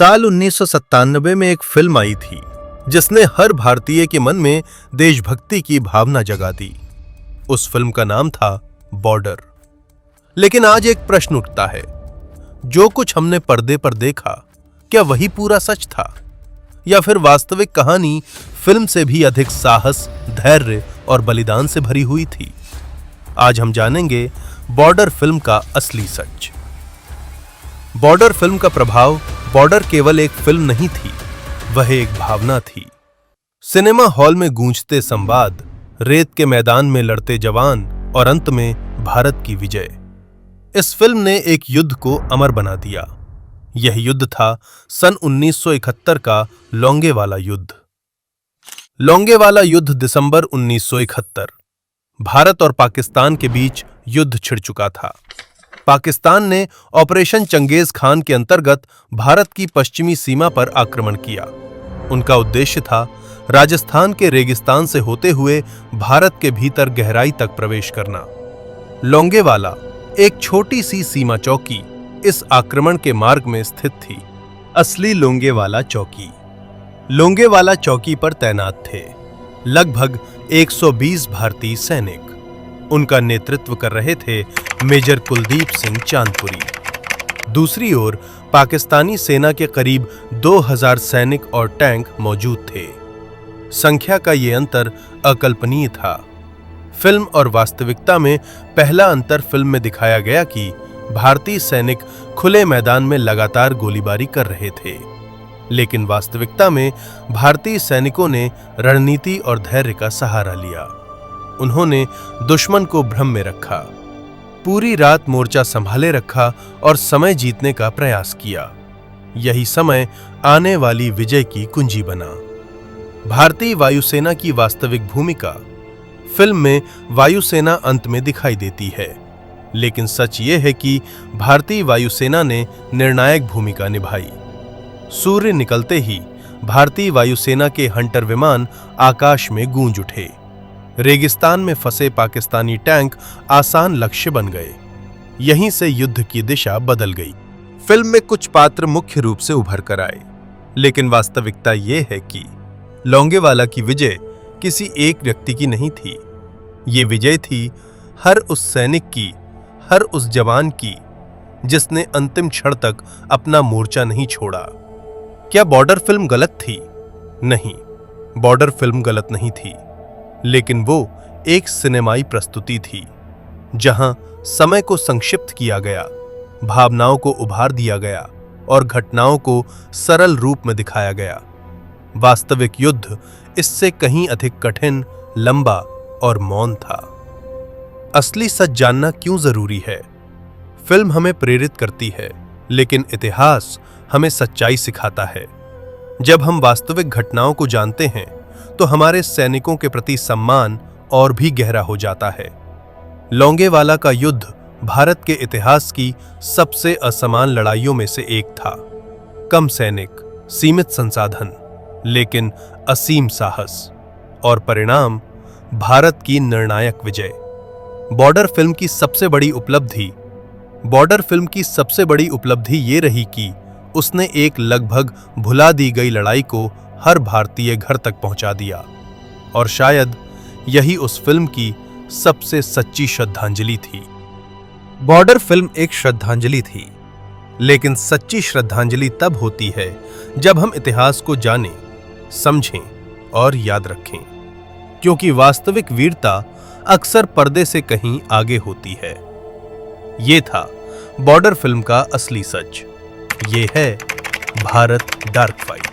साल 1997 में एक फिल्म आई थी जिसने हर भारतीय के मन में देशभक्ति की भावना जगा दी। उस फिल्म का नाम था बॉर्डर। लेकिन आज एक प्रश्न उठता है, जो कुछ हमने पर्दे पर देखा क्या वही पूरा सच था, या फिर वास्तविक कहानी फिल्म से भी अधिक साहस, धैर्य और बलिदान से भरी हुई थी? आज हम जानेंगे बॉर्डर फिल्म का असली सच। बॉर्डर फिल्म का प्रभाव बॉर्डर केवल एक फिल्म नहीं थी, वह एक भावना थी। सिनेमा हॉल में गूंजते संवाद, रेत के मैदान में लड़ते जवान और अंत में भारत की विजय। इस फिल्म ने एक युद्ध को अमर बना दिया। यह युद्ध था सन 1971 का लोंगेवाला युद्ध। लोंगेवाला युद्ध दिसंबर 1971। भारत और पाकिस्तान के बीच युद्ध छिड़ चुका था। पाकिस्तान ने ऑपरेशन चंगेज खान के अंतर्गत भारत की पश्चिमी सीमा पर आक्रमण किया। उनका उद्देश्य था राजस्थान के रेगिस्तान से होते हुए भारत के भीतर गहराई तक प्रवेश करना। लोंगेवाला एक छोटी सी सीमा चौकी इस आक्रमण के मार्ग में स्थित थी। असली लोंगेवाला चौकी। लोंगेवाला चौकी पर तैनात थे लगभग 120 भारतीय सैनिक। उनका नेतृत्व कर रहे थे मेजर कुलदीप सिंह चांदपुरी। दूसरी ओर पाकिस्तानी सेना के करीब 2000 सैनिक और टैंक मौजूद थे। संख्या का ये अंतर अकल्पनीय था। फिल्म और वास्तविकता में पहला अंतर फिल्म में दिखाया गया कि भारतीय सैनिक खुले मैदान में लगातार गोलीबारी कर रहे थे, लेकिन वास्तविकता में भारतीय सैनिकों ने रणनीति और धैर्य का सहारा लिया। उन्होंने दुश्मन को भ्रम में रखा, पूरी रात मोर्चा संभाले रखा और समय जीतने का प्रयास किया। यही समय आने वाली विजय की कुंजी बना। भारतीय वायुसेना की वास्तविक भूमिका। फिल्म में वायुसेना अंत में दिखाई देती है, लेकिन सच ये है कि भारतीय वायुसेना ने निर्णायक भूमिका निभाई। सूर्य निकलते ही भारतीय वायुसेना के हंटर विमान आकाश में गूंज उठे। रेगिस्तान में फंसे पाकिस्तानी टैंक आसान लक्ष्य बन गए। यहीं से युद्ध की दिशा बदल गई। फिल्म में कुछ पात्र मुख्य रूप से उभर कर आए, लेकिन वास्तविकता यह है कि लोंगेवाला की विजय किसी एक व्यक्ति की नहीं थी। ये विजय थी हर उस सैनिक की, हर उस जवान की जिसने अंतिम क्षण तक अपना मोर्चा नहीं छोड़ा। क्या बॉर्डर फिल्म गलत थी? नहीं, बॉर्डर फिल्म गलत नहीं थी, लेकिन वो एक सिनेमाई प्रस्तुति थी जहां समय को संक्षिप्त किया गया, भावनाओं को उभार दिया गया और घटनाओं को सरल रूप में दिखाया गया। वास्तविक युद्ध इससे कहीं अधिक कठिन, लंबा और मौन था। असली सच जानना क्यों जरूरी है? फिल्म हमें प्रेरित करती है, लेकिन इतिहास हमें सच्चाई सिखाता है। जब हम वास्तविक घटनाओं को जानते हैं तो हमारे सैनिकों के प्रति सम्मान और भी गहरा हो जाता है। लोंगेवाला का युद्ध भारत के इतिहास की सबसे असमान लड़ाइयों में से एक था। कम सैनिक, सीमित संसाधन, लेकिन असीम साहस, और परिणाम भारत की निर्णायक विजय। बॉर्डर फिल्म की सबसे बड़ी उपलब्धि ये रही कि उसने एक लगभग भुला दी गई लड़ाई को हर भारतीय घर तक पहुंचा दिया, और शायद यही उस फिल्म की सबसे सच्ची श्रद्धांजलि थी। बॉर्डर फिल्म एक श्रद्धांजलि थी, लेकिन सच्ची श्रद्धांजलि तब होती है जब हम इतिहास को जानें, समझें और याद रखें, क्योंकि वास्तविक वीरता अक्सर पर्दे से कहीं आगे होती है। ये था बॉर्डर फिल्म का असली सच। ये है भारत डार्क फाइट।